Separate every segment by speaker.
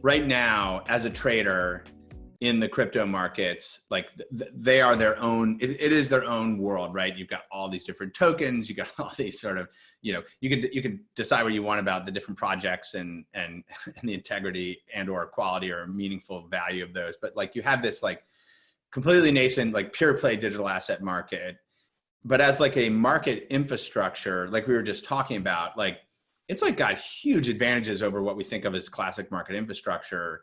Speaker 1: Right now, as a trader in the crypto markets, like they are their own, it is their own world, right? You've got all these different tokens, you got all these sort of, you can decide what you want about the different projects and the integrity and or quality or meaningful value of those. But like you have this like completely nascent, like pure play digital asset market. But as like a market infrastructure, like we were just talking about, like it's like got huge advantages over what we think of as classic market infrastructure.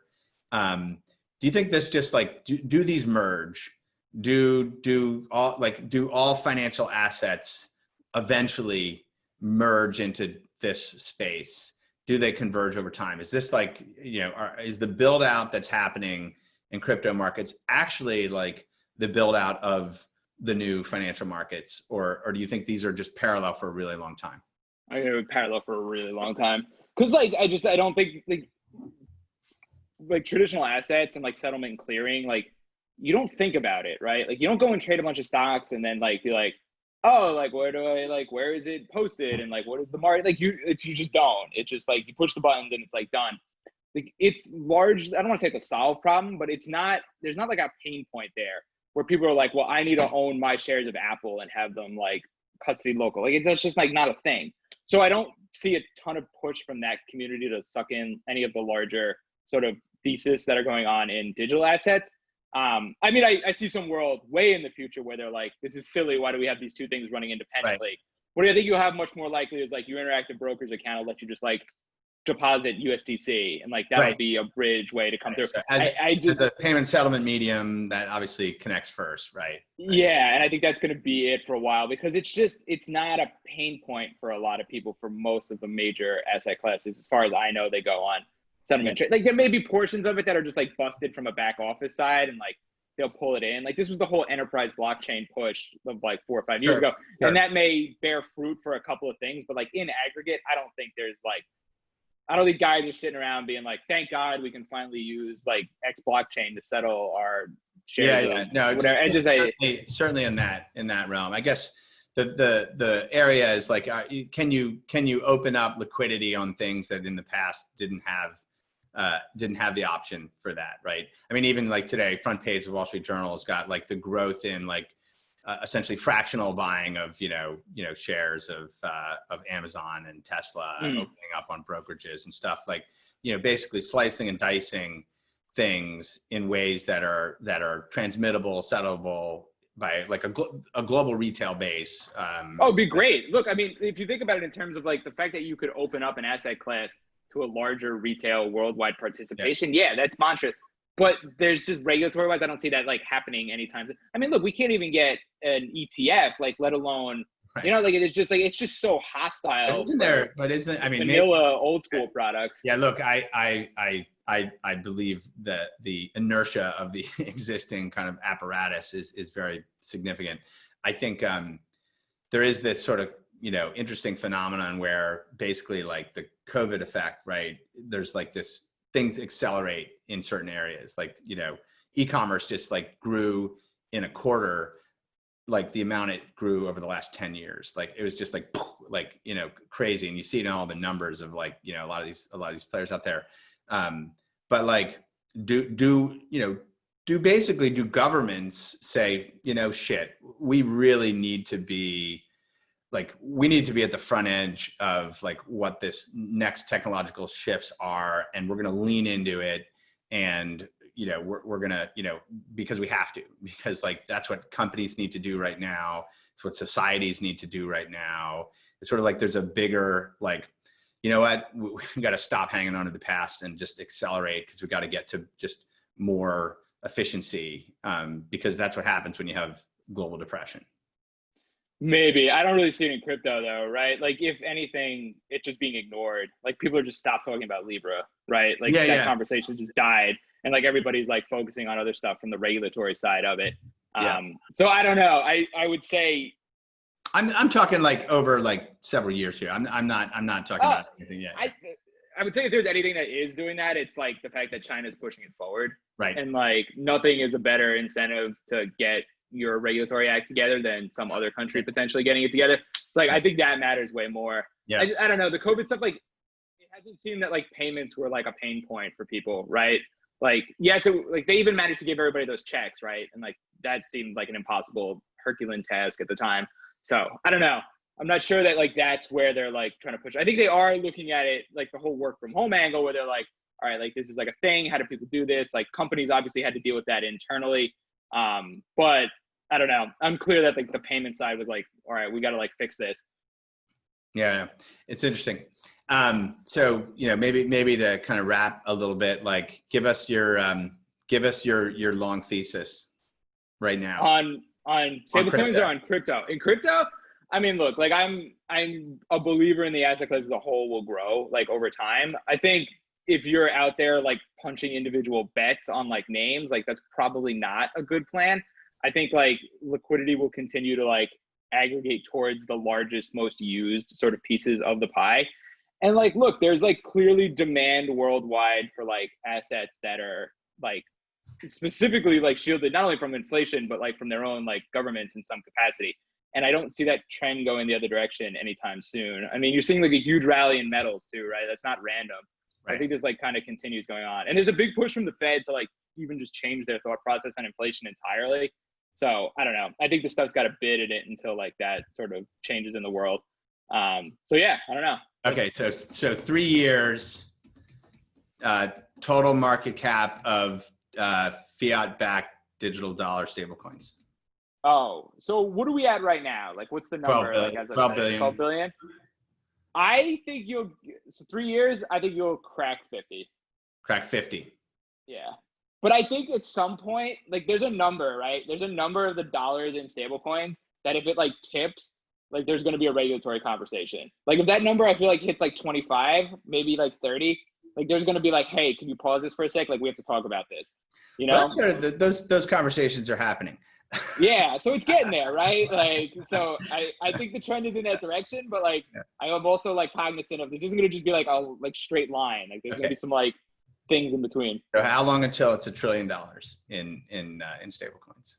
Speaker 1: Do you think this just like, do these merge? Do all financial assets eventually merge into this space? Do they converge over time? Is this like, is the build out that's happening in crypto markets actually like the build out of the new financial markets, or do you think these are just parallel for a really long time?
Speaker 2: I think it would parallel for a really long time. Cause like, I don't think like traditional assets and like settlement and clearing, like you don't think about it, right? Like you don't go and trade a bunch of stocks and then like be like, oh, like where is it posted? And like, what is the market? Like you just don't. It's just like you push the buttons and it's like done. Like it's large. I don't want to say it's a solved problem, but there's not like a pain point there where people are like, well, I need to own my shares of Apple and have them like custody local. Like that's just like not a thing. So I don't see a ton of push from that community to suck in any of the larger sort of thesis that are going on in digital assets. I mean, I see some world way in the future where they're like, this is silly. Why do we have these two things running independently? Right. What I think you'll have much more likely is like your interactive broker's account will let you just like deposit USDC, and like that would be a bridge way to come through.
Speaker 1: So as a payment settlement medium, that obviously connects first, right?
Speaker 2: Yeah, and I think that's going to be it for a while because it's not a pain point for a lot of people for most of the major asset classes. As far as I know, they go on settlement trade. Like there may be portions of it that are just like busted from a back office side, and like they'll pull it in. Like this was the whole enterprise blockchain push of like 4 or 5 years ago, and that may bear fruit for a couple of things. But like in aggregate, I don't think guys are sitting around being like, thank God we can finally use like X blockchain to settle our shares.
Speaker 1: Yeah. No, certainly in that realm. I guess the area is like, can you open up liquidity on things that in the past didn't have the option for that, right? I mean, even like today, front page of Wall Street Journal has got like the growth in like essentially fractional buying of shares of Amazon and Tesla opening up on brokerages and stuff, like basically slicing and dicing things in ways that are transmittable, settleable by like a global retail base.
Speaker 2: It'd be great. Look, I mean, if you think about it in terms of like the fact that you could open up an asset class to a larger retail worldwide participation, that's monstrous. But there's just regulatory wise, I don't see that like happening anytime. I mean, look, we can't even get an ETF, like let alone, like it's just so hostile.
Speaker 1: I mean,
Speaker 2: vanilla old school products.
Speaker 1: Yeah, look, I believe that the inertia of the existing kind of apparatus is very significant. I think there is this sort of interesting phenomenon where basically like the COVID effect, right? There's like this things accelerate in certain areas, like e-commerce just like grew in a quarter like the amount it grew over the last 10 years. Like it was just like crazy, and you see it in all the numbers of like a lot of these players out there. But like do governments say shit, we really need to be like, we need to be at the front edge of like what this next technological shifts are, and we're going to lean into it, and we're going to because we have to, because like that's what companies need to do right now. It's what societies need to do right now. It's sort of like there's a bigger like, we got to stop hanging on to the past and just accelerate, because we got to get to just more efficiency, because that's what happens when you have global depression.
Speaker 2: Maybe. I don't really see it in crypto though, right? Like if anything, it's just being ignored. Like people are just stopped talking about Libra, right? Like that conversation just died, and like everybody's like focusing on other stuff from the regulatory side of it. So I don't know. I would say
Speaker 1: I'm talking like over like several years here. I'm not talking about anything yet.
Speaker 2: I would say if there's anything that is doing that, it's like the fact that China's pushing it forward.
Speaker 1: Right.
Speaker 2: And like nothing is a better incentive to get your regulatory act together than some other country potentially getting it together. It's like, I think that matters way more.
Speaker 1: Yeah.
Speaker 2: I don't know. The COVID stuff, like it has hasn't seemed that like payments were like a pain point for people, right? Like, yes, like they even managed to give everybody those checks, right? And like that seemed like an impossible Herculean task at the time. So I don't know. I'm not sure that like that's where they're like trying to push. I think they are looking at it like the whole work from home angle where they're like, all right, like this is like a thing. How do people do this? Like companies obviously had to deal with that internally. But I don't know. I'm clear that like the payment side was like, all right, we got to like fix this.
Speaker 1: Yeah, it's interesting. So, you know, maybe to kind of wrap a little bit, like give us your long thesis right now
Speaker 2: On stablecoins or on crypto? In crypto, I mean, look, like I'm a believer in the asset class as a whole will grow like over time. I think if you're out there like punching individual bets on like names, like that's probably not a good plan. I think like liquidity will continue to like aggregate towards the largest, most used sort of pieces of the pie. And like, look, there's like clearly demand worldwide for like assets that are like specifically like shielded not only from inflation, but like from their own like governments in some capacity. And I don't see that trend going the other direction anytime soon. I mean, you're seeing like a huge rally in metals too, right? That's not random. Right. I think this like kind of continues going on. And there's a big push from the Fed to like even just change their thought process on inflation entirely. So I don't know. I think this stuff's got a bid in it until like that sort of changes in the world. So yeah, I don't know.
Speaker 1: Okay, so 3 years, total market cap of fiat-backed digital dollar stablecoins.
Speaker 2: Oh, so what are we at right now? Like, what's the number?
Speaker 1: 12 billion.
Speaker 2: Like, as
Speaker 1: 12 billion.
Speaker 2: 12 billion. I think so 3 years. I think you'll crack 50.
Speaker 1: Crack 50.
Speaker 2: Yeah. But I think at some point, like there's a number, right? There's a number of the dollars in stable coins that if it like tips, like there's going to be a regulatory conversation. Like if that number I feel like hits like 25, maybe like 30, like there's going to be like, hey, can you pause this for a sec? Like we have to talk about this, you know?
Speaker 1: Those conversations are happening.
Speaker 2: Yeah, so it's getting there, right? Like, so I think the trend is in that direction, but like I am also like cognizant of this isn't going to just be like a like straight line. Like there's going to be some like things in between.
Speaker 1: So how long until it's $1 trillion in stable coins?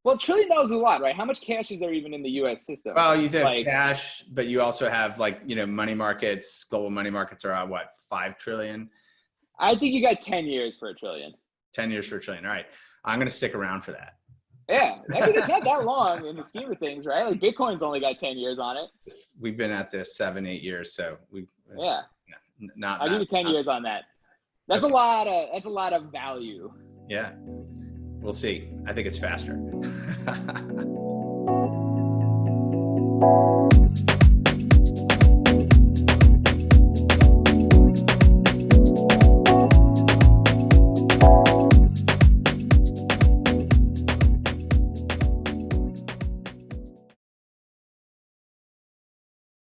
Speaker 2: Well, $1 trillion is a lot, right? How much cash is there even in the U.S. system?
Speaker 1: Well, you have like, cash, but you also have like, you know, money markets. Global money markets are at what, 5 trillion?
Speaker 2: I think you got 10 years for $1 trillion.
Speaker 1: 10 years for $1 trillion. All right, I'm going to stick around for that.
Speaker 2: Yeah, I mean it's not that long in the scheme of things, right? Like Bitcoin's only got 10 years on it.
Speaker 1: We've been at this 7-8 years, so
Speaker 2: I'll give you 10 years on that. That's okay. That's a lot of value.
Speaker 1: Yeah. We'll see. I think it's faster.